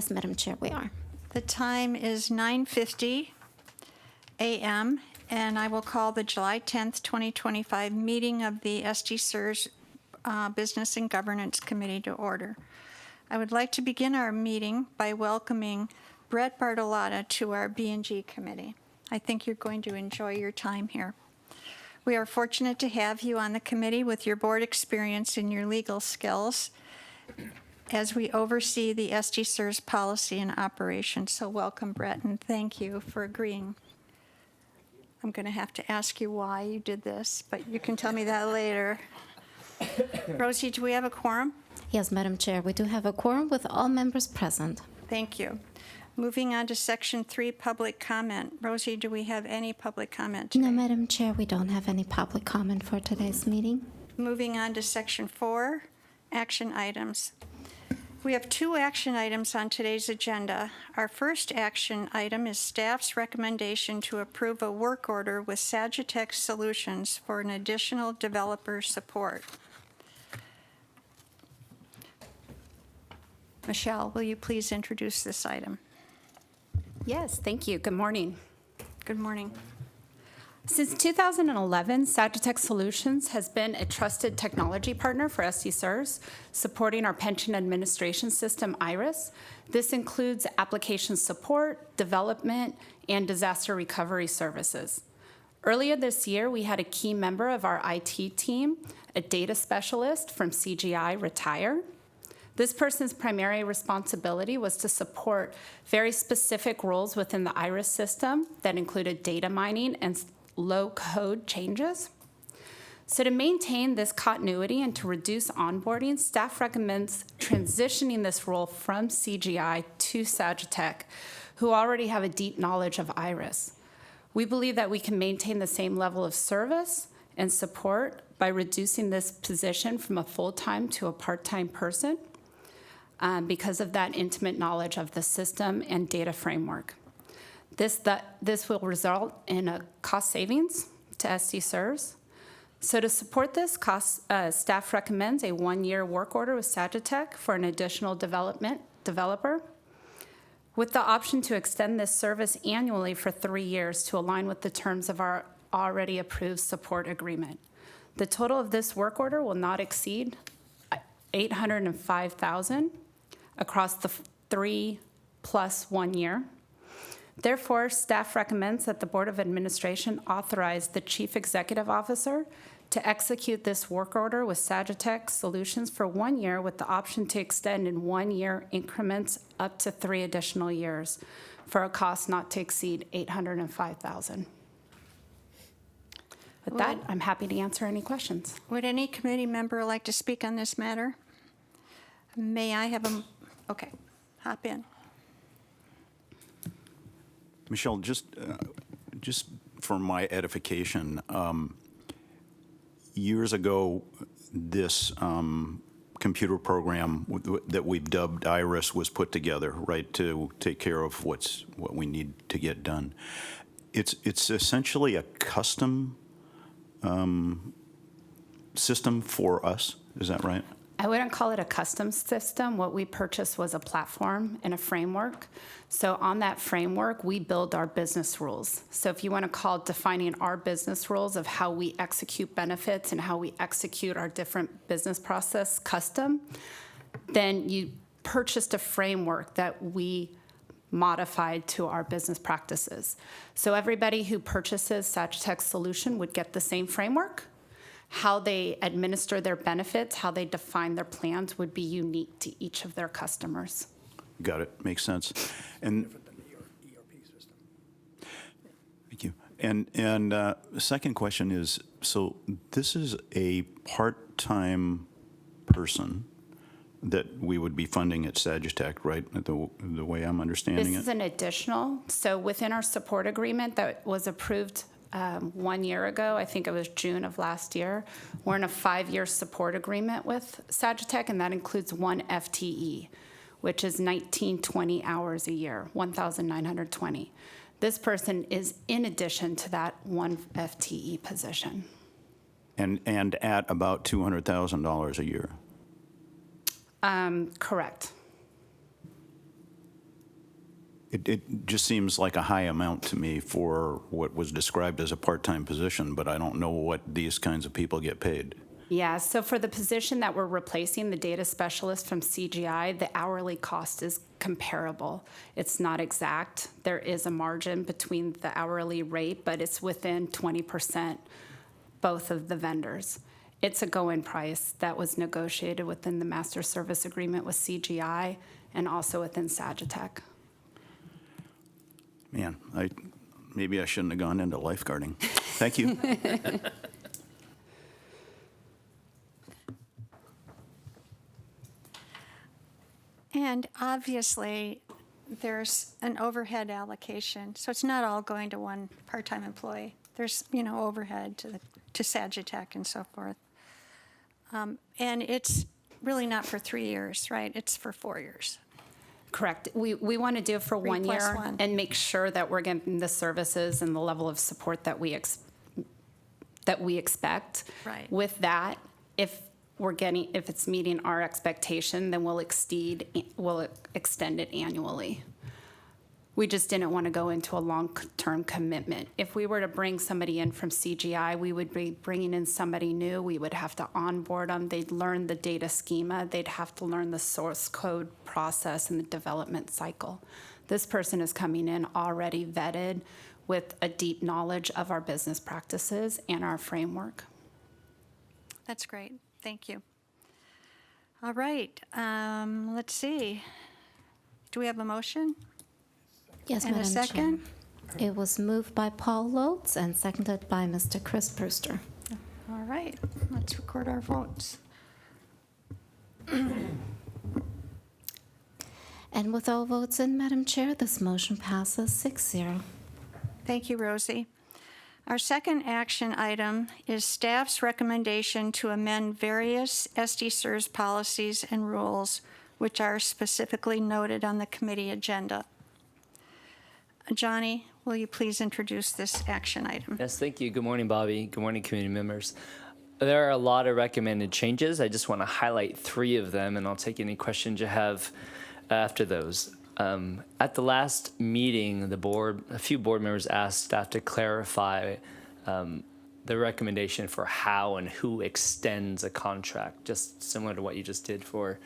Yes, Madam Chair, we are. The time is 9:50 a.m., and I will call the July 10th, 2025 meeting of the SDCERS Business and Governance Committee to order. I would like to begin our meeting by welcoming Brett Bartolotta to our B&G committee. I think you're going to enjoy your time here. We are fortunate to have you on the committee with your board experience and your legal skills as we oversee the SDCERS policy and operation. So welcome, Brett, and thank you for agreeing. I'm going to have to ask you why you did this, but you can tell me that later. Rosie, do we have a quorum? Yes, Madam Chair, we do have a quorum with all members present. Thank you. Moving on to Section 3, public comment. Rosie, do we have any public comment today? No, Madam Chair, we don't have any public comment for today's meeting. Moving on to Section 4, action items. We have two action items on today's agenda. Our first action item is staff's recommendation to approve a work order with Sagitech Solutions for an additional developer support. Michelle, will you please introduce this item? Yes, thank you. Good morning. Good morning. Since 2011, Sagitech Solutions has been a trusted technology partner for SDCERS, supporting our pension administration system, IRIS. This includes application support, development, and disaster recovery services. Earlier this year, we had a key member of our IT team, a data specialist from CGI, retire. This person's primary responsibility was to support very specific roles within the IRIS system that included data mining and low-code changes. So to maintain this continuity and to reduce onboarding, staff recommends transitioning this role from CGI to Sagitech, who already have a deep knowledge of IRIS. We believe that we can maintain the same level of service and support by reducing this position from a full-time to a part-time person because of that intimate knowledge of the system and data framework. This will result in a cost savings to SDCERS. So to support this, staff recommends a 1-year work order with Sagitech for an additional developer, with the option to extend this service annually for 3 years to align with the terms of our already approved support agreement. The total of this work order will not exceed $805,000 across the 3 plus 1 year. Therefore, staff recommends that the Board of Administration authorize the Chief Executive Officer to execute this work order with Sagitech Solutions for 1 year with the option to extend in 1-year increments up to 3 additional years for a cost not to exceed $805,000. With that, I'm happy to answer any questions. Would any committee member like to speak on this matter? May I have a, okay, hop in. Michelle, just for my edification, years ago, this computer program that we've dubbed IRIS was put together, right, to take care of what we need to get done. It's essentially a custom system for us. Is that right? I wouldn't call it a custom system. What we purchased was a platform and a framework. So on that framework, we build our business rules. So if you want to call defining our business rules of how we execute benefits and how we execute our different business process custom, then you purchased a framework that we modified to our business practices. So everybody who purchases Sagitech Solution would get the same framework. How they administer their benefits, how they define their plans would be unique to each of their customers. Got it. Makes sense. And Different than the ERP system. thank you. And the second question is, so this is a part-time person that we would be funding at Sagitech, right? The way I'm understanding This is it. an additional. So within our support agreement that was approved 1 year ago, I think it was June of last year, we're in a 5-year support agreement with Sagitech, and that includes 1 FTE, which is 1920 hours a year, 1,920. This person is in addition to that 1 FTE position. And at about $200,000 a year. Correct. It just seems like a high amount to me for what was described as a part-time position, but I don't know what these kinds of people get paid. Yeah, so for the position that we're replacing, the data specialist from CGI, the hourly cost is comparable. It's not exact. There is a margin between the hourly rate, but it's within 20%, both of the vendors. It's a go-in price that was negotiated within the master service agreement with CGI and also within Sagitech. Man, maybe I shouldn't have gone into lifeguarding. Thank you. And obviously, there's an overhead allocation, so it's not all going to one part-time employee. There's, overhead to Sagitech and so forth. And it's really not for 3 years, right? It's for 4 years. Correct. We want to do it for 1 plus year one. and make sure that we're getting the services and the level of support that we expect. Right. With that, if it's meeting our expectation, then we'll extend it annually. We just didn't want to go into a long-term commitment. If we were to bring somebody in from CGI, we would be bringing in somebody new. We would have to onboard them. They'd learn the data schema. They'd have to learn the source code process and the development cycle. This person is coming in already vetted with a deep knowledge of our business practices and our framework. That's great. Thank you. All right. Let's see. Do we have a motion? Yes, And a Madam second? Chair. It was moved by Paul Lotz and seconded by Mr. Chris Brewster. All right. Let's record our votes. And with all votes in, Madam Chair, this motion passes 6-0. Thank you, Rosie. Our second action item is staff's recommendation to amend various SDCERS policies and rules which are specifically noted on the committee agenda. Johnny, will you please introduce this action item? Yes, thank you. Good morning, Bobby. Good morning, community members. There are a lot of recommended changes. I just want to highlight 3 of them, and I'll take any questions you have after those. At the last meeting, a few board members asked staff to clarify the recommendation for how and who extends a contract, just similar to what you just did for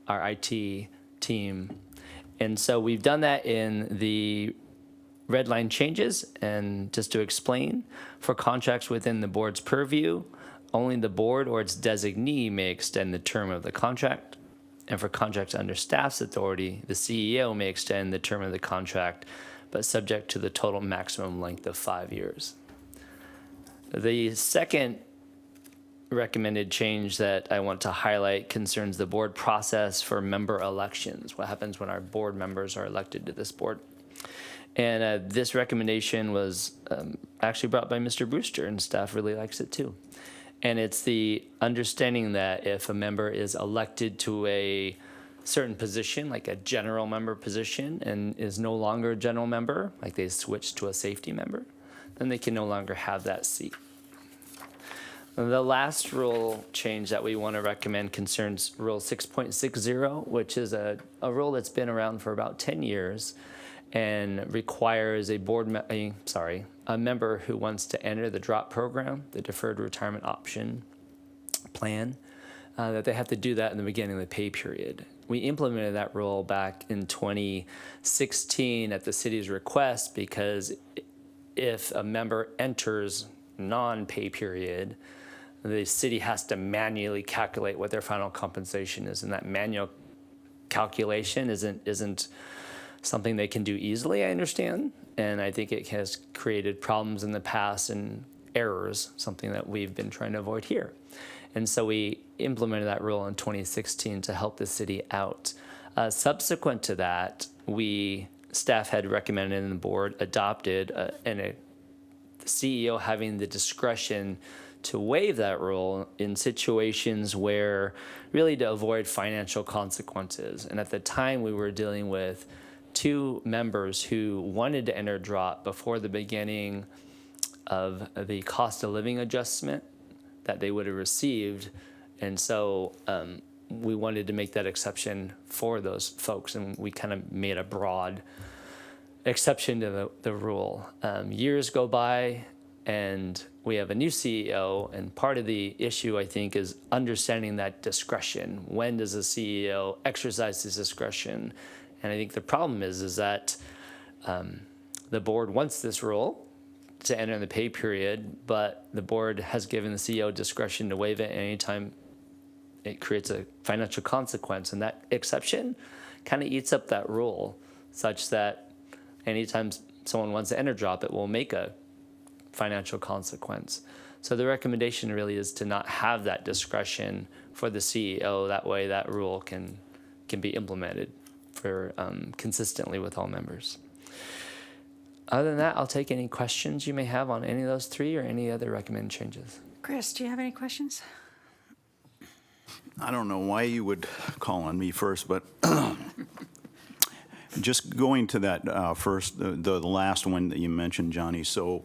our IT team. And so we've done that in the red line changes. And just to explain, for contracts within the board's purview, only the board or its designee may extend the term of the contract. And for contracts under staff's authority, the CEO may extend the term of the contract, but subject to the total maximum length of 5 years. The second recommended change that I want to highlight concerns the board process for member elections. What happens when our board members are elected to this board? And this recommendation was actually brought by Mr. Brewster, and staff really likes it too. And it's the understanding that if a member is elected to a certain position, like a general member position, and is no longer a general member, like they switch to a safety member, then they can no longer have that seat. The last rule change that we want to recommend concerns Rule 6.60, which is a rule that's been around for about 10 years and requires a member who wants to enter the DROP program, the Deferred Retirement Option Plan, that they have to do that in the beginning of the pay period. We implemented that rule back in 2016 at the city's request because if a member enters non-pay period, the city has to manually calculate what their final compensation is, and that manual calculation isn't something they can do easily, I understand, and I think it has created problems in the past and errors, something that we've been trying to avoid here. And so we implemented that rule in 2016 to help the city out. Subsequent to that, staff had recommended and the board adopted the CEO having the discretion to waive that rule in situations where really to avoid financial consequences. And at the time we were dealing with 2 members who wanted to enter DROP before the beginning of the cost of living adjustment that they would have received. And so we wanted to make that exception for those folks, and we kind of made a broad exception to the rule. Years go by, and we have a new CEO, and part of the issue, I think, is understanding that discretion. When does a CEO exercise his discretion? And I think the problem is that the board wants this rule to enter in the pay period, but the board has given the CEO discretion to waive it anytime it creates a financial consequence. And that exception kind of eats up that rule, such that anytime someone wants to enter drop, it will make a financial consequence. So the recommendation really is to not have that discretion for the CEO. That way that rule can be implemented for consistently with all members. Other than that, I'll take any questions you may have on any of those three or any other recommended changes. Chris, do you have any questions? I don't know why you would call on me first, but just going to that first, the last one that you mentioned, Johnny. So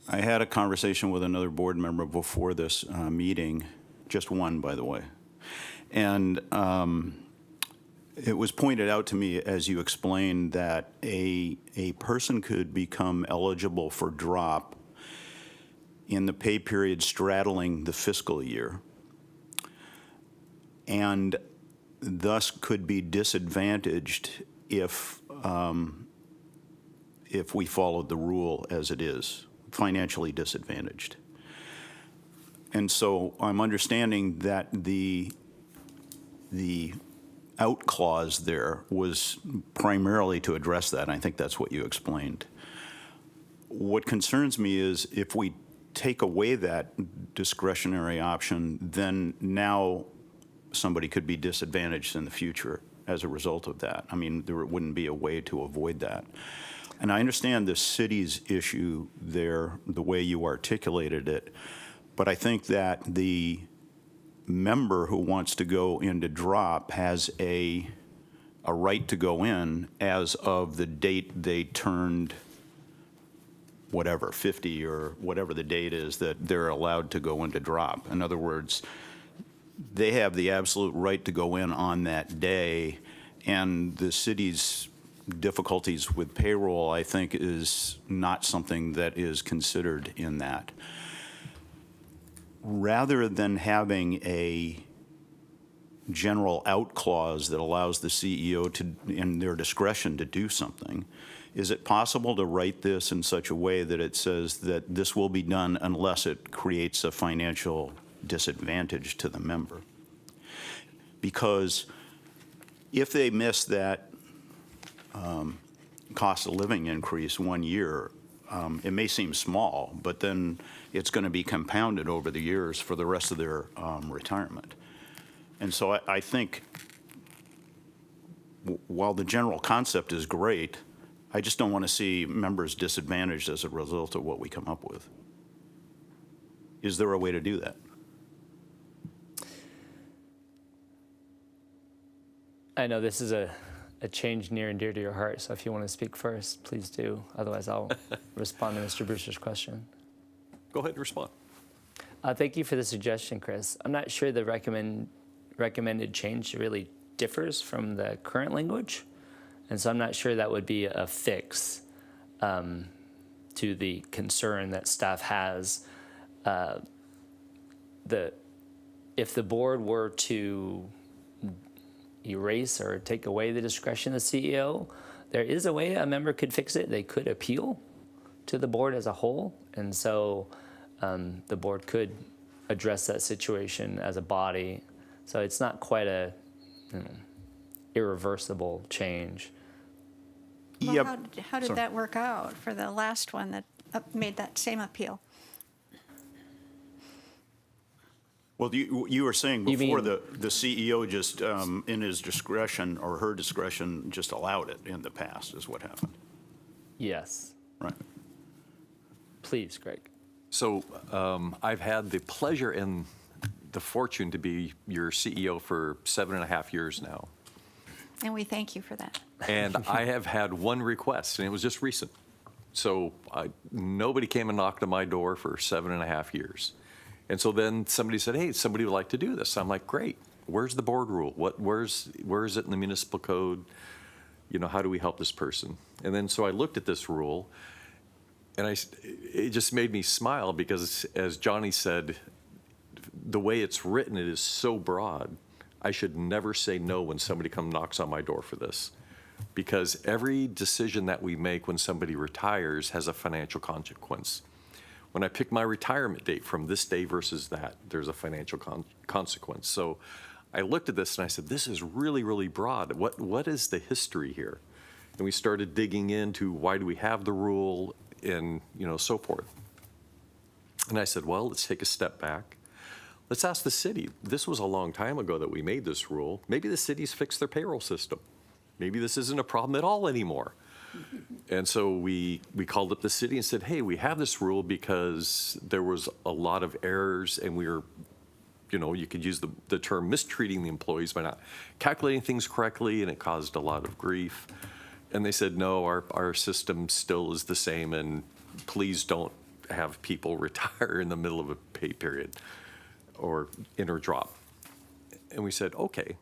I had a conversation with another board member before this meeting, just one, by the way. And it was pointed out to me, as you explained, that a person could become eligible for drop in the pay period straddling the fiscal year, and thus could be disadvantaged if we followed the rule as it is, financially disadvantaged. And so I'm understanding that the out clause there was primarily to address that. I think that's what you explained. What concerns me is if we take away that discretionary option, then now somebody could be disadvantaged in the future as a result of that. I mean, there wouldn't be a way to avoid that. And I understand the city's issue there, the way you articulated it, but I think that the member who wants to go into drop has a right to go in as of the date they turned whatever, 50 or whatever the date is that they're allowed to go into drop. In other words, they have the absolute right to go in on that day, and the city's difficulties with payroll, I think, is not something that is considered in that. Rather than having a general out clause that allows the CEO to, in their discretion, to do something, is it possible to write this in such a way that it says that this will be done unless it creates a financial disadvantage to the member? Because if they miss that cost of living increase 1 year, it may seem small, but then it's going to be compounded over the years for the rest of their retirement. And so I think while the general concept is great, I just don't want to see members disadvantaged as a result of what we come up with. Is there a way to do that? I know this is a change near and dear to your heart, so if you want to speak first, please do. Otherwise, I'll respond to Mr. Brewster's question. Go ahead and respond. Thank you for the suggestion, Chris. I'm not sure the recommended change really differs from the current language, and so I'm not sure that would be a fix to the concern that staff has. If the board were to erase or take away the discretion of the CEO, there is a way a member could fix it. They could appeal to the board as a whole, and so the board could address that situation as a body. So it's not quite a irreversible change. Well, Yep. how did Sorry. that work out for the last one that made that same appeal? Well, you were saying You before mean- the CEO just, in his discretion or her discretion, just allowed it in the past is what happened, Yes. right? Please, Greg. So I've had the pleasure and the fortune to be your CEO for 7.5 years now. And we thank you for that. And I have had one request, and it was just recent. So nobody came and knocked on my door for 7.5 years. And so then somebody said, hey, somebody would like to do this. I'm like, great. where's the board rule? Where is it in the municipal code? You know, how do we help this person? And then so I looked at this rule, and it just made me smile because, as Johnny said, the way it's written, it is so broad. I should never say no when somebody knocks on my door for this, because every decision that we make when somebody retires has a financial consequence. When I pick my retirement date from this day versus that, there's a financial consequence. So I looked at this and I said, this is really, really broad. What is the history here? And we started digging into why do we have the rule and, you know, so forth. And I said, well, let's take a step back. Let's ask the city. This was a long time ago that we made this rule. Maybe the cities fixed their payroll system. Maybe this isn't a problem at all anymore. And so we called up the city and said, hey, we have this rule because there was a lot of errors, and we were, you know, you could use the term mistreating the employees by not calculating things correctly, and it caused a lot of grief. And they said, no, our system still is the same, and please don't have people retire in the middle of a pay period or enter drop. And we said, okay.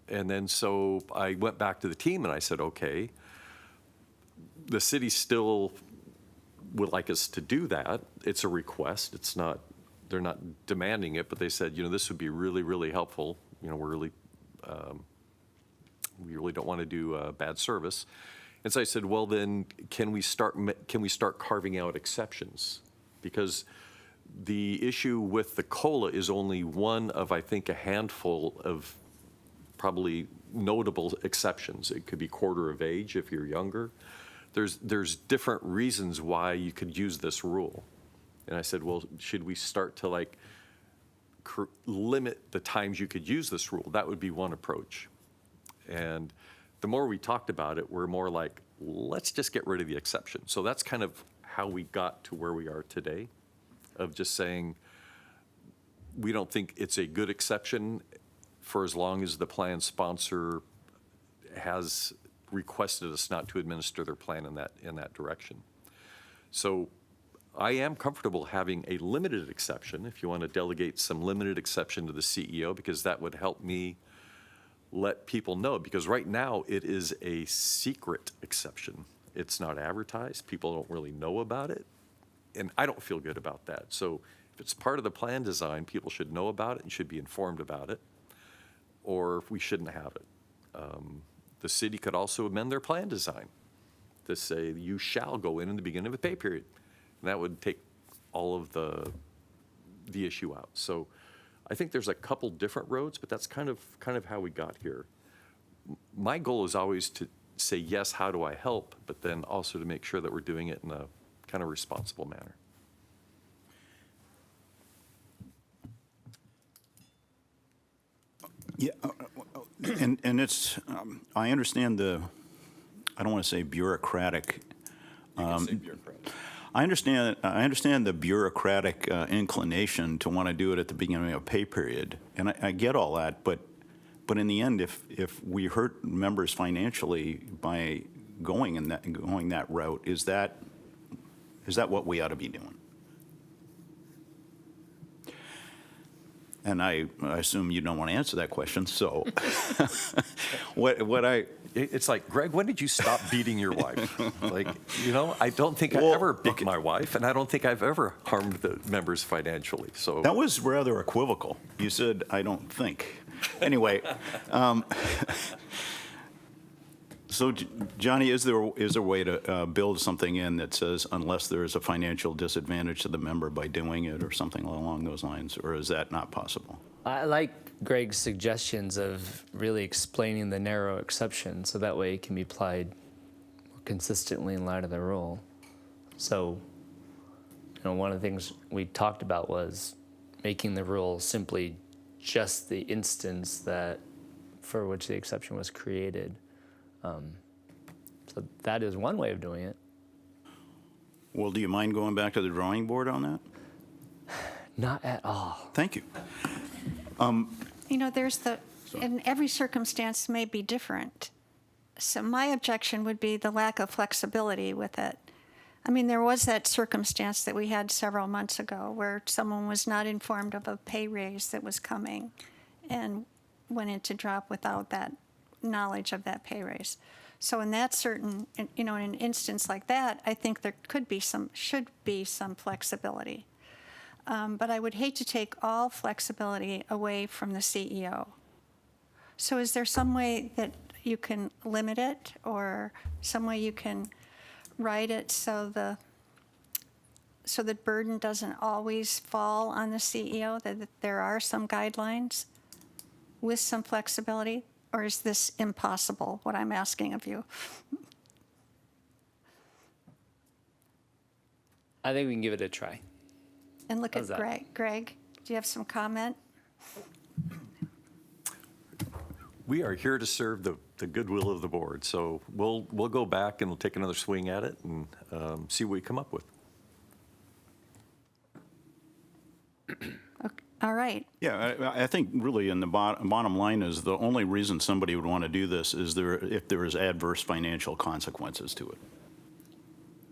And then so I went back to the team and I said, okay, the city still would like us to do that. It's a request. It's not, they're not demanding it, but they said, you know, this would be really, really helpful. You know, we really don't want to do bad service. And so I said, well, then can we start carving out exceptions? Because the issue with the COLA is only one of, I think, a handful of probably notable exceptions. It could be quarter of age if you're younger. There's different reasons why you could use this rule. And I said, well, should we start to like limit the times you could use this rule? That would be one approach. And the more we talked about it, we're more like, let's just get rid of the exception. So that's kind of how we got to where we are today, of just saying, we don't think it's a good exception for as long as the plan sponsor has requested us not to administer their plan in that direction. So I am comfortable having a limited exception, if you want to delegate some limited exception to the CEO, because that would help me let people know, because right now it is a secret exception. It's not advertised. People don't really know about it. And I don't feel good about that. So if it's part of the plan design, people should know about it and should be informed about it, or we shouldn't have it. The city could also amend their plan design to say you shall go in the beginning of a pay period. And that would take all of the issue out. So I think there's a couple different roads, but that's kind of how we got here. My goal is always to say, yes, how do I help? But then also to make sure that we're doing it in a kind of responsible manner. Yeah, and it's, I understand I don't want to say bureaucratic. You can say bureaucratic. I understand the bureaucratic inclination to want to do it at the beginning of a pay period, and I get all that. But in the end, if we hurt members financially by going that route, is that what we ought to be doing? And I assume you don't want to answer that question. So, It's like, Greg, when did you stop beating your wife? Like, you know, I don't think I ever beat my wife, and I don't think I've ever harmed the members financially. So that was rather equivocal. You said, I don't think. Anyway, so Johnny, is there a way to build something in that says unless there is a financial disadvantage to the member by doing it, or something along those lines, or is that not possible? I like Greg's suggestions of really explaining the narrow exception so that way it can be applied more consistently in light of the rule. So, you know, one of the things we talked about was making the rule simply just the instance that for which the exception was created. So that is one way of doing it. Well, do you mind going back to the drawing board on that? Not at all. Thank you. You know, and every circumstance may be different. So my objection would be the lack of flexibility with it. I mean, there was that circumstance that we had several months ago where someone was not informed of a pay raise that was coming. And went into drop without that knowledge of that pay raise. So in that in an instance like that, I think there should be some flexibility. But I would hate to take all flexibility away from the CEO. So is there some way that you can limit it, or some way you can write it so the burden doesn't always fall on the CEO, that there are some guidelines with some flexibility? Or is this impossible, what I'm asking of you? I think we can give it a try. And look at How's that? Greg. Greg, do you have some comment? We are here to serve the goodwill of the board, so we'll go back and we'll take another swing at it and see what we come up with. Okay. All right. Yeah, I think really in the bottom line is the only reason somebody would want to do this is if there is adverse financial consequences to it.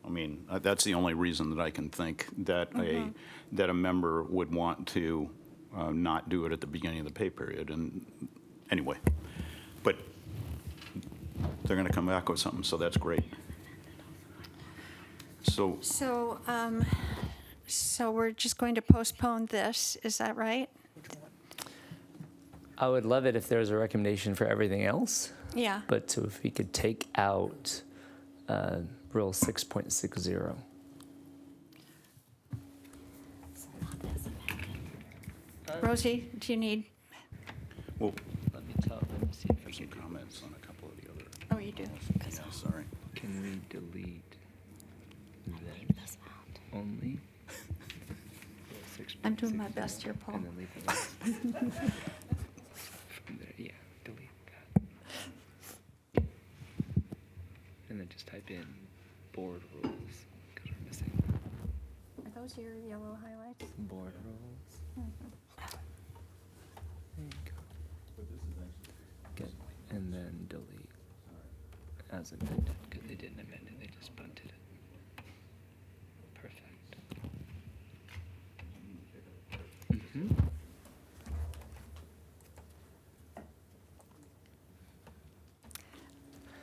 I mean, that's the only reason that I can think that that a member would want to not do it at the beginning of the pay period. And anyway, but they're going to come back with something, so that's great. So So we're just going to postpone this, is that right? I would love it if there was a recommendation for everything else, Yeah. but so if we could take out Rule 6.60. Rosie, do you need, well, Let me see if I some can. comments on a couple of the other. oh, you do? Yeah, sorry. Can we delete this only? I'm doing my best here, Paul. And then leave the rest. From there, yeah, delete that. And then just type in board rules, because we're missing Are those your yellow highlights? board rules. There you go. Good. And then delete as amended, because they didn't amend it, they just punted it. Perfect.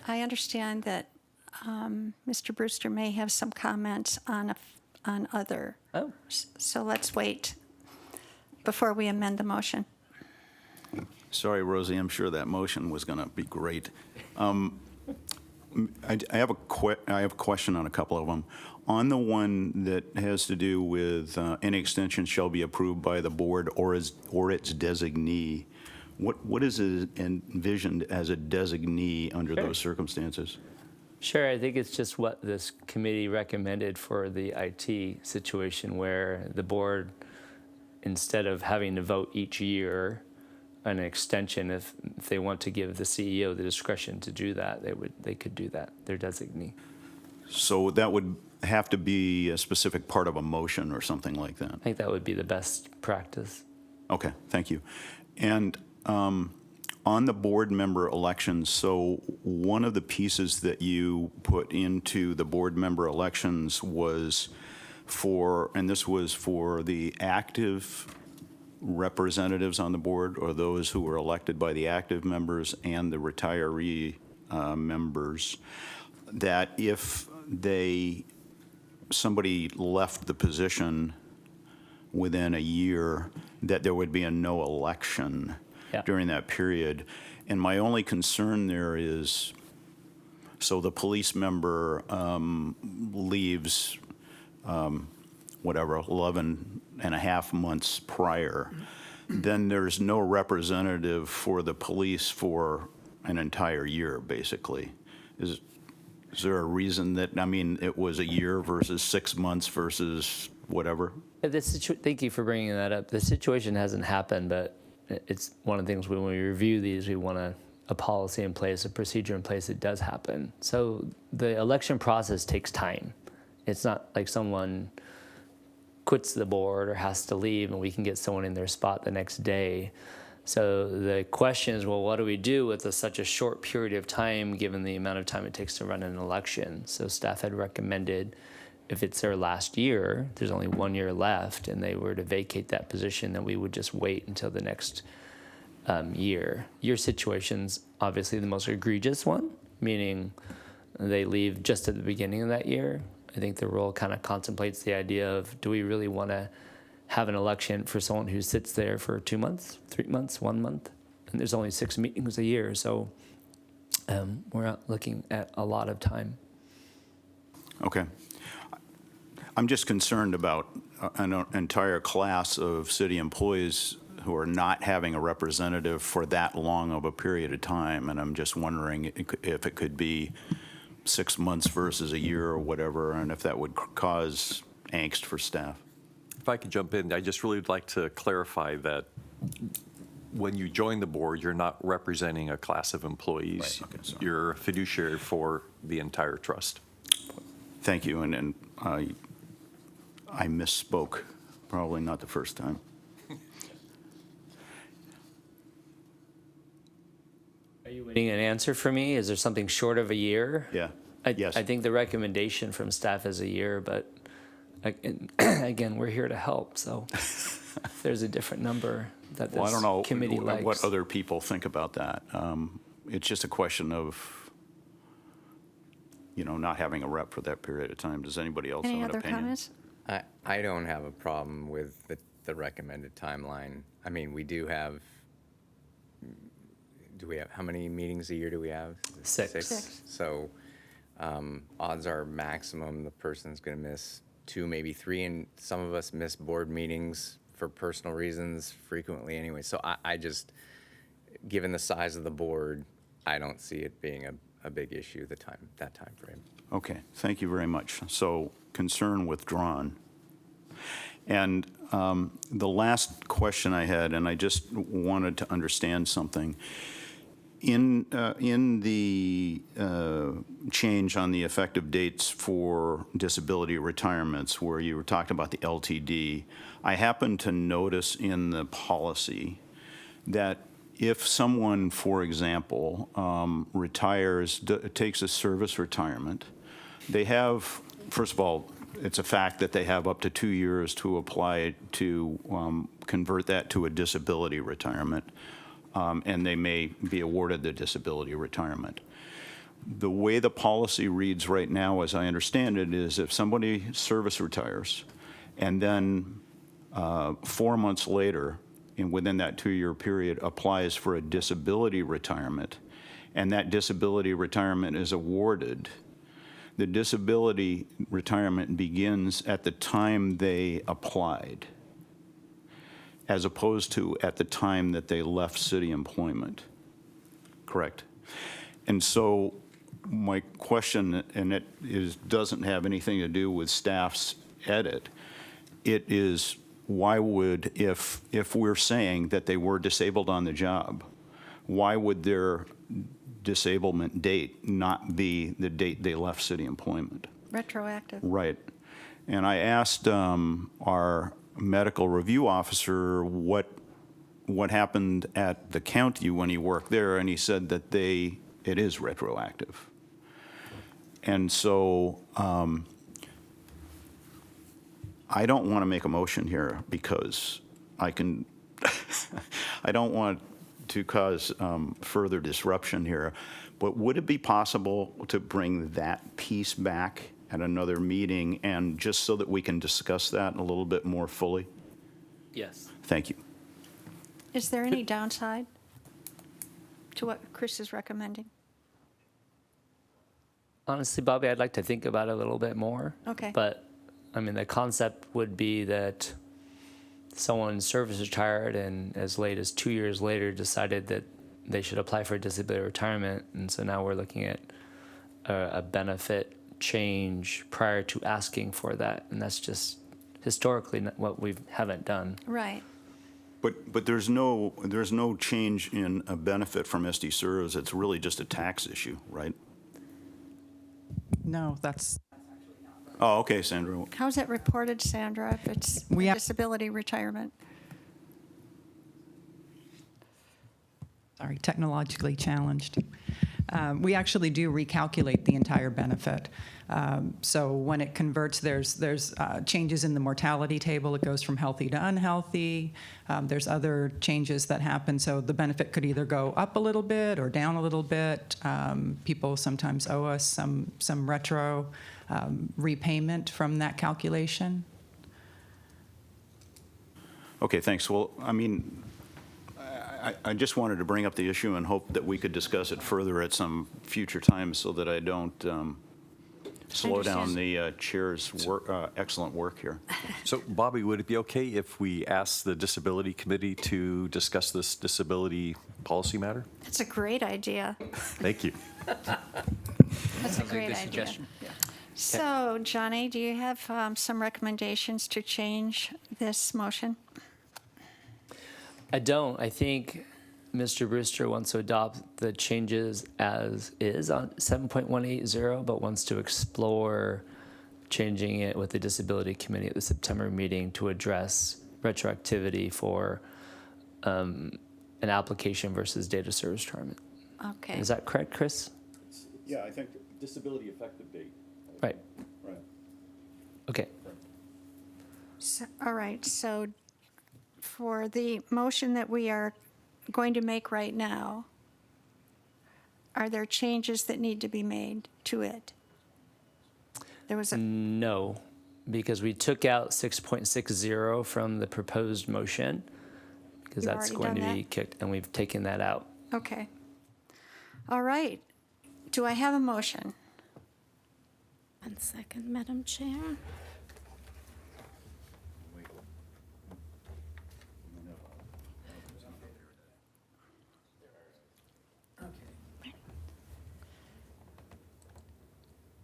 I understand that Mr. Brewster may have some comments on other. Oh, So let's wait before we amend the motion. Sorry, Rosie, I'm sure that motion was going to be great. I have a question on a couple of them. On the one that has to do with any extension shall be approved by the board or its designee, what is envisioned as a designee under Sure. those circumstances? sure. I think it's just what this committee recommended for the IT situation, where the board, instead of having to vote each year an extension, if they want to give the CEO the discretion to do that, they could do that, their designee. So that would have to be a specific part of a motion or something like that? I think that would be the best practice. Okay, thank you. And on the board member elections, so one of the pieces that you put into the board member elections was and this was for the active representatives on the board, or those who were elected by the active members and the retiree members, that if somebody left the position within a year, that there would be a no election during that period. And my only concern there is, so the police member leaves, 11 and a half months prior, then there's no representative for the police for an entire year, basically. Is there a reason that, it was a year versus 6 months versus whatever? Thank you for bringing that up. The situation hasn't happened, but it's one of the things when we review these, we want a policy in place, a procedure in place. It does happen. So the election process takes time. It's not like someone quits the board or has to leave and we can get someone in their spot the next day. So the question is, well, what do we do with such a short period of time, given the amount of time it takes to run an election? So staff had recommended, if it's their last year, there's only 1 year left, and they were to vacate that position, then we would just wait until the next year. Your situation's obviously the most egregious one, meaning they leave just at the beginning of that year. I think the rule kind of contemplates the idea of, do we really want to have an election for someone who sits there for 2 months, 3 months, 1 month? And there's only 6 meetings a year, so we're not looking at a lot of time. Okay. I'm just concerned about an entire class of city employees who are not having a representative for that long of a period of time, and I'm just wondering if it could be 6 months versus a year or whatever, and if that would cause angst for staff. If I could jump in, I just really would like to clarify that when you join the board, you're not representing a class of employees. Right, okay, sorry. You're a fiduciary for the entire trust. Thank you, and I misspoke, probably not the first time. Are you waiting an answer for me? Is there something short of a year? Yeah, yes. I think the recommendation from staff is a year, but again, we're here to help, so if there's a different number that Well, I this don't know committee likes. what other people think about that. It's just a question of, not having a rep for that period of time. Does anybody else have Any an other opinion? comments? I don't have a problem with the recommended timeline. I mean, we do have, how many meetings a year do we have? 6. 6. So odds are maximum the person's going to miss 2, maybe 3, and some of us miss board meetings for personal reasons frequently anyway. So I just, given the size of the board, I don't see it being a big issue, that time frame. Okay, thank you very much. So concern withdrawn. And the last question I had, and I just wanted to understand something. In the change on the effective dates for disability retirements, where you were talking about the LTD, I happened to notice in the policy that if someone, for example, retires, takes a service retirement, they have, first of all, it's a fact that they have up to 2 years to apply to convert that to a disability retirement, and they may be awarded the disability retirement. The way the policy reads right now, as I understand it, is if somebody service retires and then 4 months later, and within that 2-year period, applies for a disability retirement, and that disability retirement is awarded, the disability retirement begins at the time they applied, as opposed to at the time that they left city employment. Correct? And so my question, and it doesn't have anything to do with staff's edit, it is, why would, if we're saying that they were disabled on the job, why would their disablement date not be the date they left city employment? Retroactive. Right. And I asked our medical review officer what happened at the county when he worked there, and he said that it is retroactive. And so I don't want to make a motion here because I don't want to cause further disruption here, but would it be possible to bring that piece back at another meeting, and just so that we can discuss that a little bit more fully? Yes. Thank you. Is there any downside to what Chris is recommending? Honestly, Bobby, I'd like to think about it a little bit more. Okay. But, I mean, the concept would be that someone service retired and as late as 2 years later decided that they should apply for disability retirement. And so now we're looking at a benefit change prior to asking for that. And that's just historically what we haven't done. Right. But there's no change in a benefit from SDCERS. It's really just a tax issue, right? No, that's, Oh, okay, Sandra. How's it reported, Sandra, if it's We have- disability retirement? sorry, technologically challenged. we actually do recalculate the entire benefit. So when it converts, there's changes in the mortality table. It goes from healthy to unhealthy. There's other changes that happen. So the benefit could either go up a little bit or down a little bit. People sometimes owe us some retro repayment from that calculation. Okay, thanks. Well, I mean, I just wanted to bring up the issue and hope that we could discuss it further at some future time so that I don't slow down the chair's excellent work here. So, Bobby, would it be okay if we ask the Disability Committee to discuss this disability policy matter? That's a great idea. Thank you. That's a great idea. So, Johnny, do you have some recommendations to change this motion? I don't. I think Mr. Brewster wants to adopt the changes as is on 7.180, but wants to explore changing it with the Disability Committee at the September meeting to address retroactivity for an application versus data service retirement. Okay. Is that correct, Chris? Yeah, I think disability effective date. Right. Right. Okay. So, all right, so for the motion that we are going to make right now, are there changes that need to be made to it? There was a, No, because we took out 6.60 from the proposed motion, because You've that's already going to done be that? kicked, and we've taken that out. okay. All right. Do I have a motion? 1 second, Madam Chair.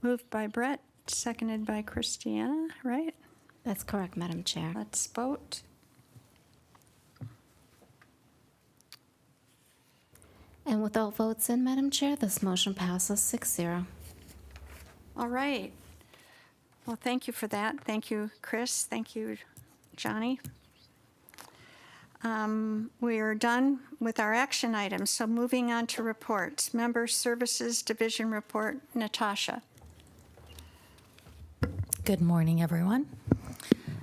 Moved by Brett, seconded by Christiana, right? That's correct, Madam Chair. Let's vote. And with all votes in, Madam Chair, this motion passes 6-0. All right. Well, thank you for that. Thank you, Chris. Thank you, Johnny. We are done with our action items, so moving on to reports. Member Services Division Report, Natasha. Good morning, everyone.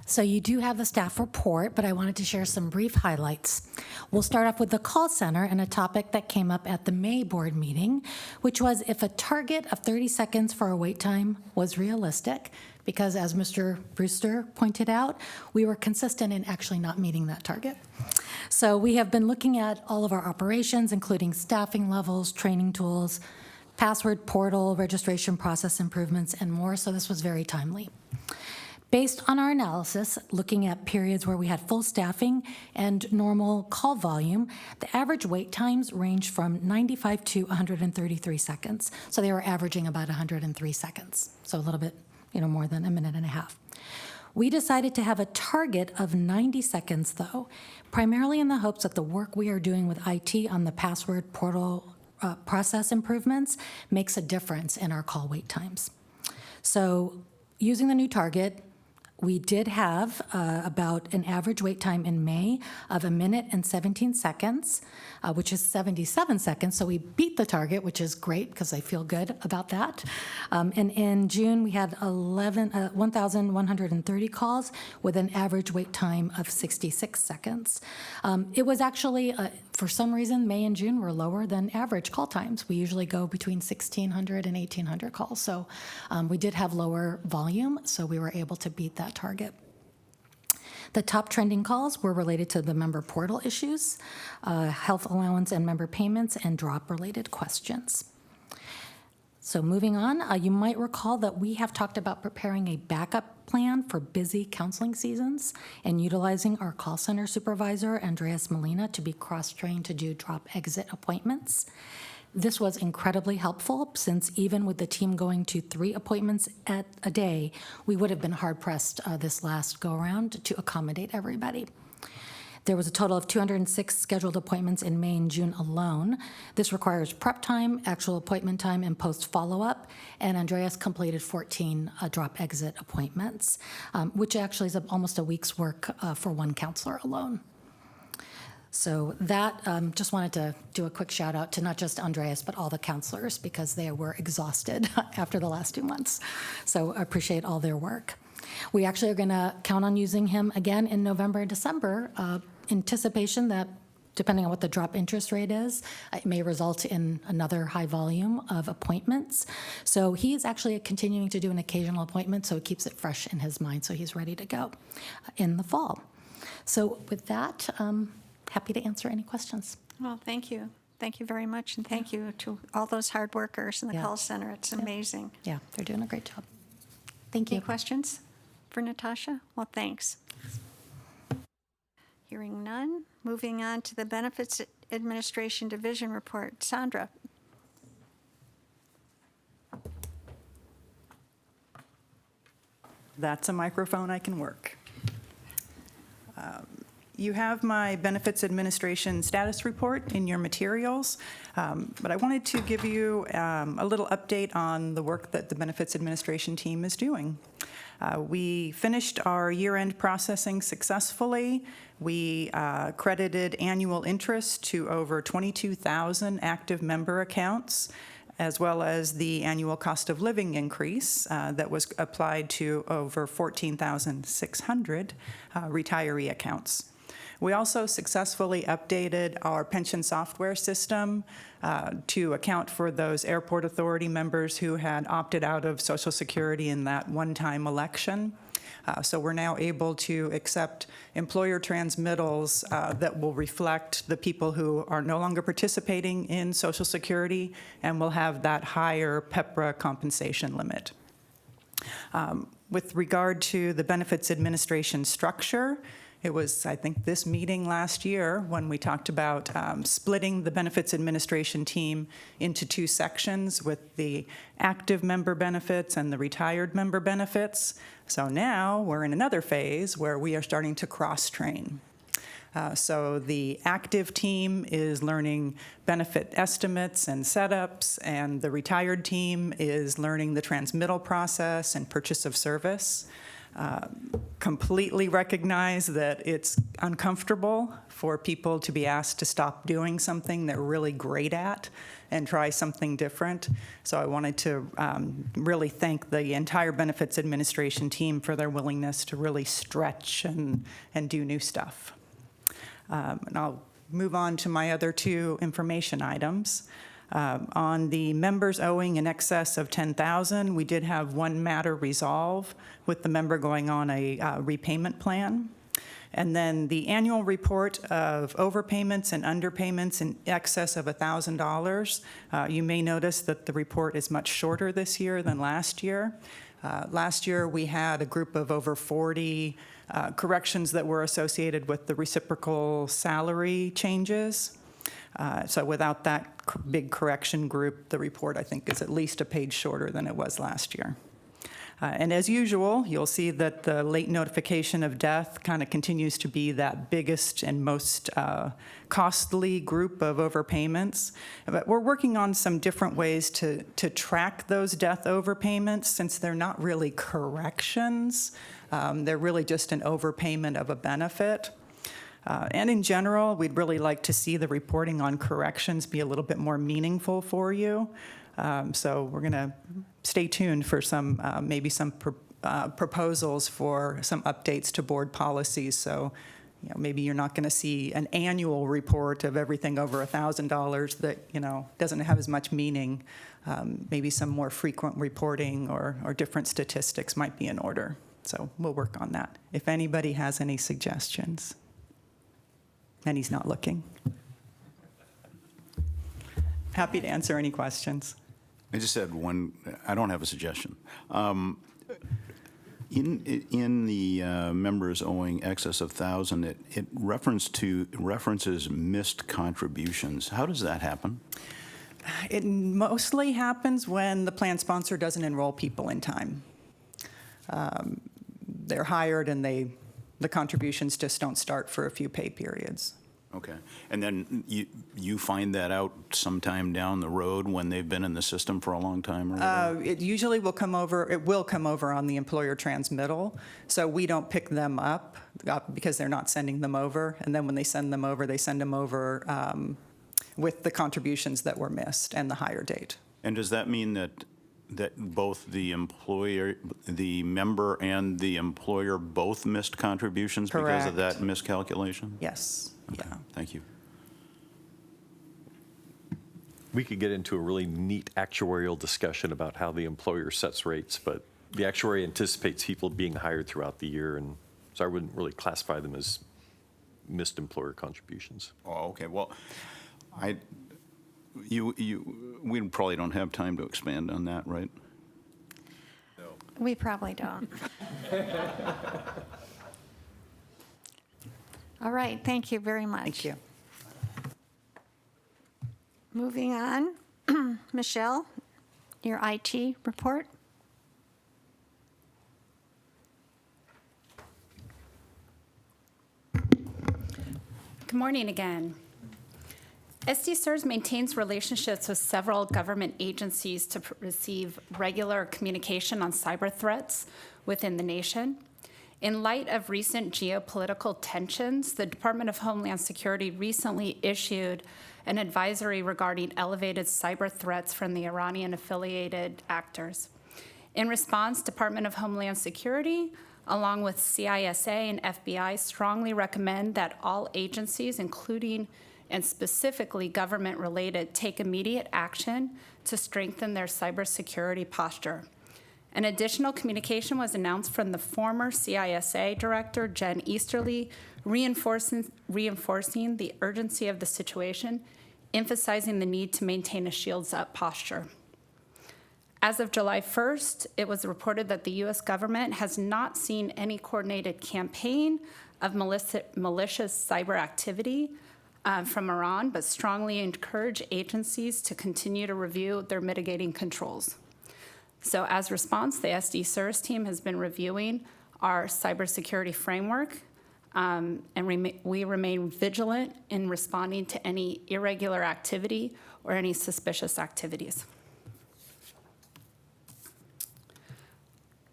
So you do have the staff report, but I wanted to share some brief highlights. We'll start off with the call center and a topic that came up at the May board meeting, which was if a target of 30 seconds for a wait time was realistic, because as Mr. Brewster pointed out, we were consistent in actually not meeting that target. So we have been looking at all of our operations, including staffing levels, training tools, password portal, registration process improvements, and more, so this was very timely. Based on our analysis, looking at periods where we had full staffing and normal call volume, the average wait times ranged from 95 to 133 seconds. So they were averaging about 103 seconds, so a little bit, more than a minute and a half. We decided to have a target of 90 seconds, though, primarily in the hopes that the work we are doing with IT on the password portal process improvements makes a difference in our call wait times. So using the new target, we did have about an average wait time in May of 1 minute and 17 seconds, which is 77 seconds. So we beat the target, which is great because I feel good about that. And in June, we had 1,130 calls with an average wait time of 66 seconds. It was actually, for some reason, May and June were lower than average call times. We usually go between 1,600 and 1,800 calls. So we did have lower volume, so we were able to beat that target. The top trending calls were related to the member portal issues, health allowance and member payments, and drop-related questions. So moving on, you might recall that we have talked about preparing a backup plan for busy counseling seasons and utilizing our call center supervisor, Andreas Molina, to be cross-trained to do drop-exit appointments. This was incredibly helpful since even with the team going to 3 appointments a day, we would have been hard-pressed this last go-around to accommodate everybody. There was a total of 206 scheduled appointments in May and June alone. This requires prep time, actual appointment time, and post-follow-up, and Andreas completed 14 drop-exit appointments, which actually is almost a week's work for one counselor alone. So that, just wanted to do a quick shout out to not just Andreas, but all the counselors, because they were exhausted after the last 2 months. So I appreciate all their work. We actually are going to count on using him again in November and December, anticipation that depending on what the drop interest rate is, it may result in another high volume of appointments. So he is actually continuing to do an occasional appointment, so it keeps it fresh in his mind, so he's ready to go in the fall. So with that, happy to answer any questions. Well, thank you. Thank you very much, and thank you to all those hard workers in the Yeah. call center. It's amazing. Yeah, they're doing a great job. Thank Any you. questions for Natasha? Well, thanks. Hearing none, moving on to the Benefits Administration Division report. Sandra. That's a microphone I can work. You have my Benefits Administration status report in your materials, but I wanted to give you a little update on the work that the Benefits Administration team is doing. We finished our year-end processing successfully. We credited annual interest to over 22,000 active member accounts, as well as the annual cost of living increase that was applied to over 14,600 retiree accounts. We also successfully updated our pension software system to account for those airport authority members who had opted out of Social Security in that one-time election. So we're now able to accept employer transmittals that will reflect the people who are no longer participating in Social Security and will have that higher PEPRA compensation limit. With regard to the Benefits Administration structure, it was, I think, this meeting last year when we talked about splitting the Benefits Administration team into 2 sections with the active member benefits and the retired member benefits. So now we're in another phase where we are starting to cross-train. So the active team is learning benefit estimates and setups, and the retired team is learning the transmittal process and purchase of service. Completely recognize that it's uncomfortable for people to be asked to stop doing something they're really great at and try something different. So I wanted to really thank the entire Benefits Administration team for their willingness to really stretch and do new stuff. And I'll move on to my other 2 information items. On the members owing in excess of $10,000, we did have one matter resolve with the member going on a repayment plan. And then the annual report of overpayments and underpayments in excess of $1,000. You may notice that the report is much shorter this year than last year. Last year, we had a group of over 40 corrections that were associated with the reciprocal salary changes. So without that big correction group, the report, I think, is at least a page shorter than it was last year. And as usual, you'll see that the late notification of death kind of continues to be that biggest and most costly group of overpayments. But we're working on some different ways to track those death overpayments, since they're not really corrections. They're really just an overpayment of a benefit. And in general, we'd really like to see the reporting on corrections be a little bit more meaningful for you. So we're going to stay tuned for some, maybe some proposals for some updates to board policies. So, you know, maybe you're not going to see an annual report of everything over $1,000 that, you know, doesn't have as much meaning. Maybe some more frequent reporting or different statistics might be in order. So we'll work on that. If anybody has any suggestions. And he's not looking. Happy to answer any questions. I just had one. I don't have a suggestion. In the members owing excess of 1,000, it references missed contributions. How does that happen? It mostly happens when the plan sponsor doesn't enroll people in time. They're hired and the contributions just don't start for a few pay periods. Okay. And then you find that out sometime down the road when they've been in the system for a long time or whatever? It usually will come over on the employer transmittal, so we don't pick them up because they're not sending them over. And then when they send them over, they send them over with the contributions that were missed and the hire date. And does that mean that both the member and the employer both missed contributions because of that Correct. miscalculation? Yes. Okay, Yeah. thank you. We could get into a really neat actuarial discussion about how the employer sets rates, but the actuary anticipates people being hired throughout the year, and so I wouldn't really classify them as missed employer contributions. Oh, okay. Well, we probably don't have time to expand on that, right? We probably don't. All right, thank you very much. Thank you. Moving on, Michelle, your IT report. Good morning again. SDCERS maintains relationships with several government agencies to receive regular communication on cyber threats within the nation. In light of recent geopolitical tensions, the Department of Homeland Security recently issued an advisory regarding elevated cyber threats from the Iranian-affiliated actors. In response, Department of Homeland Security, along with CISA and FBI, strongly recommend that all agencies, including and specifically government-related, take immediate action to strengthen their cybersecurity posture. An additional communication was announced from the former CISA director, Jen Easterly, reinforcing the urgency of the situation, emphasizing the need to maintain a shields-up posture. As of July 1st, it was reported that the U.S. government has not seen any coordinated campaign of malicious cyber activity from Iran, but strongly encourage agencies to continue to review their mitigating controls. So as response, the SDCERS team has been reviewing our cybersecurity framework, and we remain vigilant in responding to any irregular activity or any suspicious activities.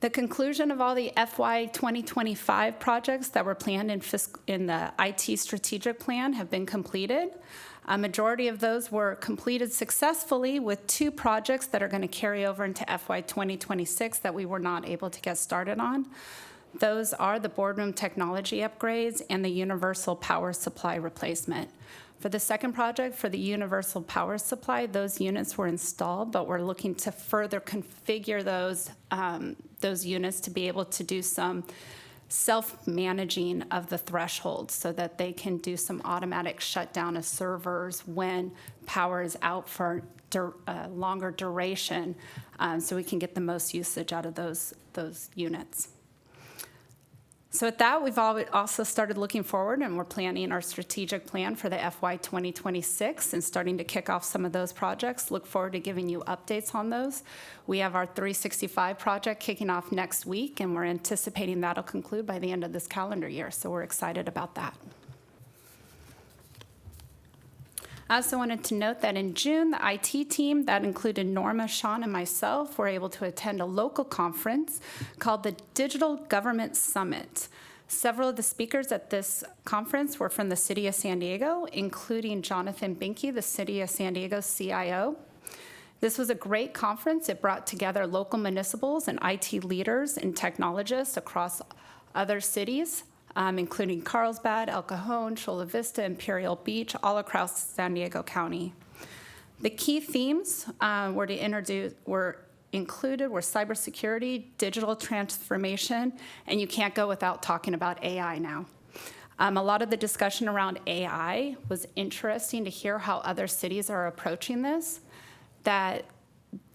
The conclusion of all the FY 2025 projects that were planned in the IT strategic plan have been completed. A majority of those were completed successfully, with 2 projects that are going to carry over into FY 2026 that we were not able to get started on. Those are the boardroom technology upgrades and the universal power supply replacement. For the second project, for the universal power supply, those units were installed, but we're looking to further configure those units to be able to do some self-managing of the thresholds so that they can do some automatic shutdown of servers when power is out for longer duration, so we can get the most usage out of those units. So with that, we've also started looking forward, and we're planning our strategic plan for the FY 2026 and starting to kick off some of those projects. Look forward to giving you updates on those. We have our 365 project kicking off next week, and we're anticipating that'll conclude by the end of this calendar year, so we're excited about that. I also wanted to note that in June, the IT team, that included Norma, Sean, and myself, were able to attend a local conference called the Digital Government Summit. Several of the speakers at this conference were from the City of San Diego, including Jonathan Binke, the City of San Diego's CIO. This was a great conference. It brought together local municipals and IT leaders and technologists across other cities, including Carlsbad, El Cajon, Chula Vista, Imperial Beach, all across San Diego County. The key themes were included were cybersecurity, digital transformation, and you can't go without talking about AI now. A lot of the discussion around AI was interesting to hear how other cities are approaching this. That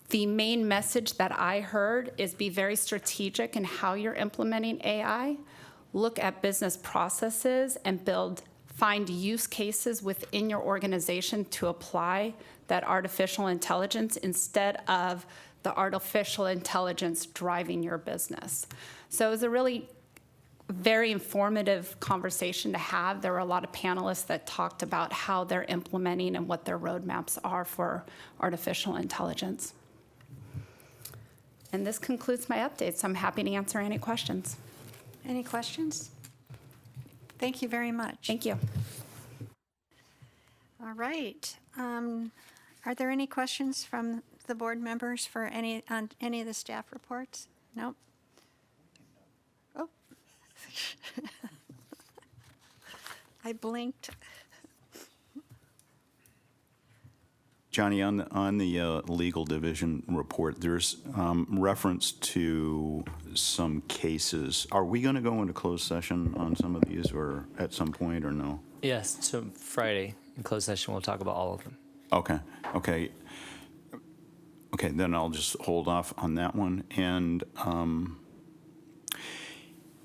the main message that I heard is be very strategic in how you're implementing AI. Look at business processes and find use cases within your organization to apply that artificial intelligence instead of the artificial intelligence driving your business. So it was a really very informative conversation to have. There were a lot of panelists that talked about how they're implementing and what their roadmaps are for artificial intelligence. And this concludes my updates. I'm happy to answer any questions. Any questions? Thank you very much. Thank you. All right. Are there any questions from the board members for on any of the staff reports? Nope. Oh. I blinked. Johnny, on the legal division report, there's reference to some cases. Are we going to go into closed session on some of these, or at some point, or no? Yes, so Friday in closed session, we'll talk about all of them. Okay, then I'll just hold off on that one. And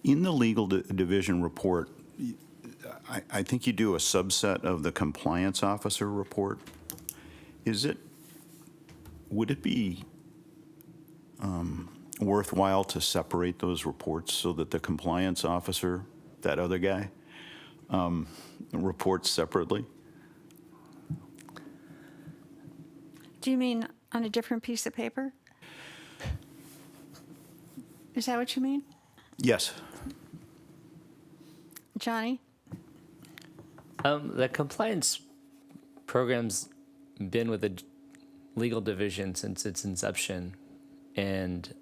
in the legal division report, I think you do a subset of the compliance officer report. Would it be worthwhile to separate those reports so that the compliance officer, that other guy, reports separately? Do you mean on a different piece of paper? Is that what you mean? Yes. Johnny? The compliance program's been with the legal division since its inception, and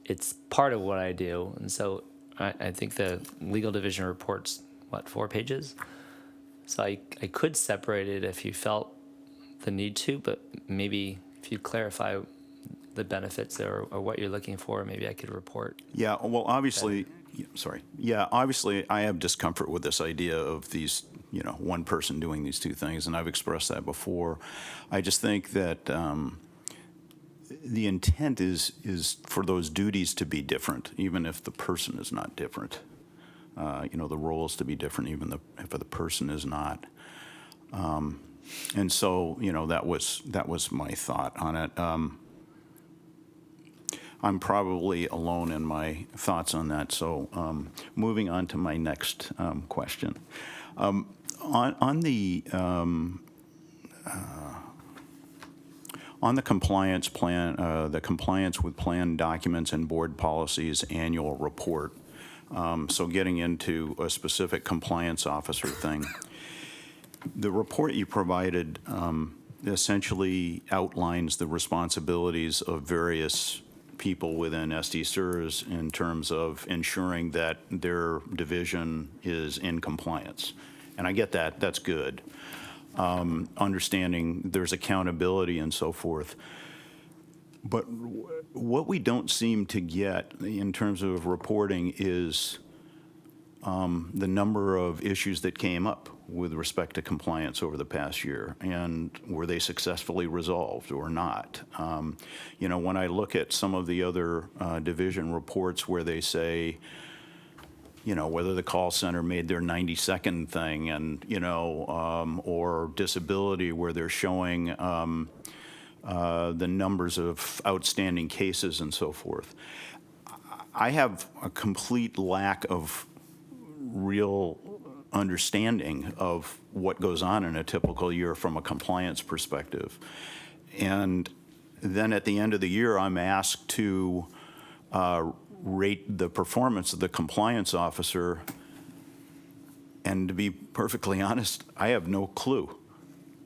it's part of what I do. And so I think the legal division report's, 4 pages? So I could separate it if you felt the need to, but maybe if you clarify the benefits or what you're looking for, maybe I could report. Yeah, well, obviously, obviously I have discomfort with this idea of these, one person doing these two things, and I've expressed that before. I just think that the intent is for those duties to be different, even if the person is not different. The role is to be different, even if the person is not. And so, that was my thought on it. I'm probably alone in my thoughts on that. So, moving on to my next question. On the compliance plan, the compliance with plan documents and board policies annual report. So getting into a specific compliance officer thing. The report you provided essentially outlines the responsibilities of various people within SDCERS in terms of ensuring that their division is in compliance. And I get that, that's good. Understanding there's accountability and so forth. But what we don't seem to get in terms of reporting is the number of issues that came up with respect to compliance over the past year, and were they successfully resolved or not? When I look at some of the other division reports where they say, whether the call center made their 90-second thing, and or disability where they're showing the numbers of outstanding cases and so forth. I have a complete lack of real understanding of what goes on in a typical year from a compliance perspective. And then at the end of the year, I'm asked to rate the performance of the compliance officer. And to be perfectly honest, I have no clue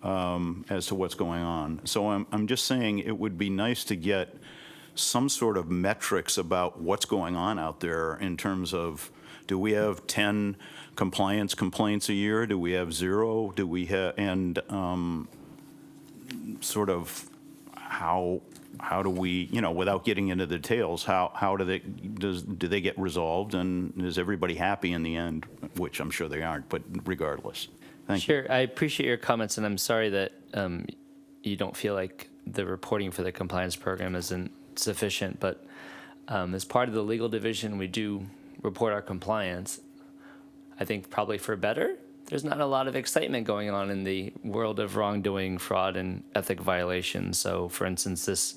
as to what's going on. So I'm just saying it would be nice to get some sort of metrics about what's going on out there in terms of, do we have 10 compliance complaints a year? Do we have 0? Do we have, and sort of how do we, without getting into the details, how do they get resolved, and is everybody happy in the end? Which I'm sure they aren't, but regardless. Thank you. Sure, I appreciate your comments, and I'm sorry that you don't feel like the reporting for the compliance program isn't sufficient, but as part of the legal division, we do report our compliance. I think probably for better. There's not a lot of excitement going on in the world of wrongdoing, fraud, and ethic violations. So, for instance, this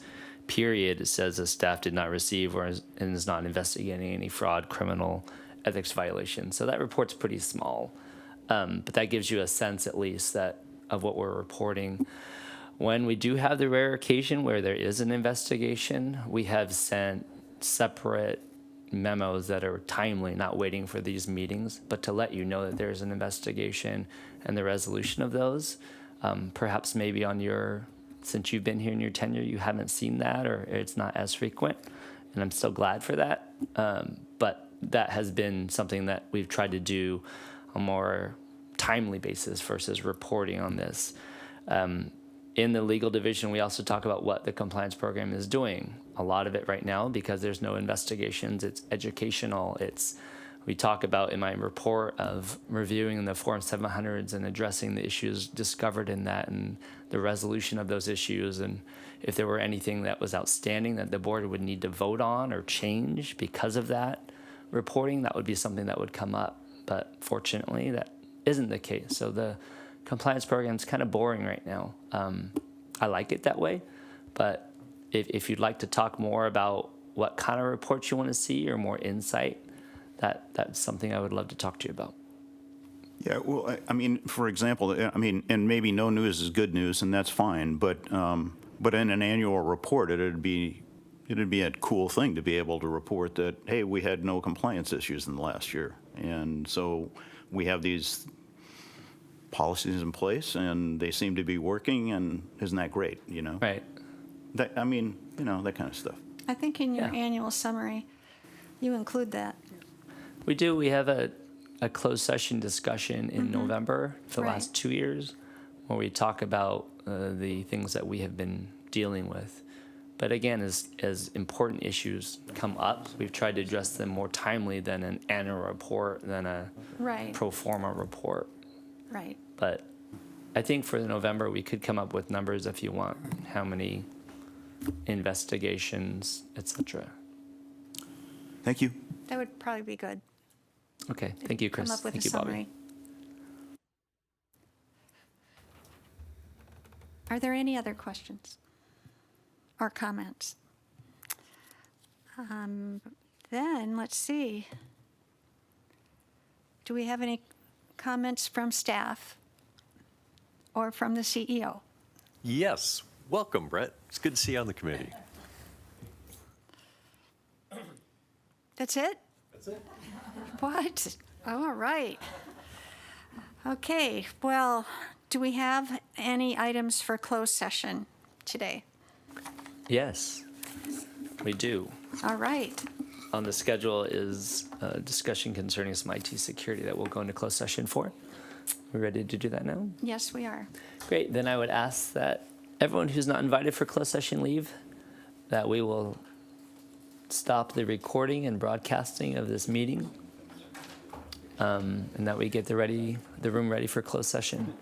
period, it says the staff did not receive and is not investigating any fraud, criminal, ethics violation. So that report's pretty small, but that gives you a sense at least of what we're reporting. When we do have the rare occasion where there is an investigation, we have sent separate memos that are timely, not waiting for these meetings, but to let you know that there's an investigation and the resolution of those. Perhaps maybe since you've been here in your tenure, you haven't seen that, or it's not as frequent, and I'm so glad for that. But that has been something that we've tried to do on a more timely basis versus reporting on this. In the legal division, we also talk about what the compliance program is doing. A lot of it right now, because there's no investigations, it's educational. We talk about in my report of reviewing the Form 700s and addressing the issues discovered in that and the resolution of those issues. And if there were anything that was outstanding that the board would need to vote on or change because of that reporting, that would be something that would come up. But fortunately, that isn't the case. So the compliance program is kind of boring right now. I like it that way, but if you'd like to talk more about what kind of reports you want to see or more insight, that's something I would love to talk to you about. Yeah, well, I mean, for example, and maybe no news is good news, and that's fine, but in an annual report, it'd be a cool thing to be able to report that, hey, we had no compliance issues in the last year, and so we have these policies in place, and they seem to be working, and isn't that great, Right. That kind of stuff. I think in your Yeah. annual summary, you include that. We do. We have a closed session discussion in November for the Right. last 2 years where we talk about the things that we have been dealing with. But again, as important issues come up, we've tried to address them more timely than an annual report, than a Right. pro forma report. Right. But I think for November, we could come up with numbers if you want, how many investigations, et cetera. Thank you. That would probably be good. Okay, thank you, Chris. Come up with Thank a you, Bobby. summary. Are there any other questions or comments? Then, let's see. Do we have any comments from staff or from the CEO? Yes. Welcome, Brett. It's good to see you on the committee. That's it? That's it. What? All right. Okay, well, do we have any items for closed session today? Yes, we do. All right. On the schedule is a discussion concerning some IT security that we'll go into closed session for. We ready to do that now? Yes, we are. Great. Then I would ask that everyone who's not invited for closed session leave, that we will stop the recording and broadcasting of this meeting, and that we get the room ready for closed session.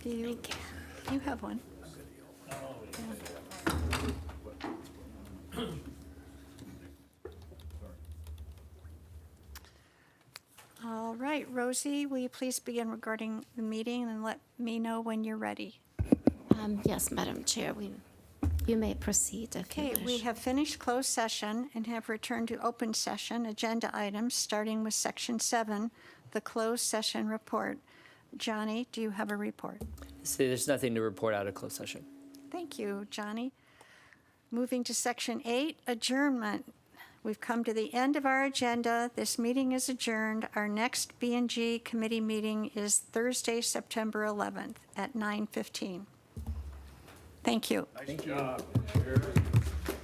You have one. All right, Rosie, will you please begin regarding the meeting and let me know when you're ready? Yes, Madam Chair, you may proceed if you Okay, wish. we have finished closed session and have returned to open session agenda items, starting with Section 7, the closed session report. Johnny, do you have a report? See, there's nothing to report out of closed session. Thank you, Johnny. Moving to Section 8, adjournment. We've come to the end of our agenda. This meeting is adjourned. Our next B&G committee meeting is Thursday, September 11th at 9:15. Thank you. Thank you.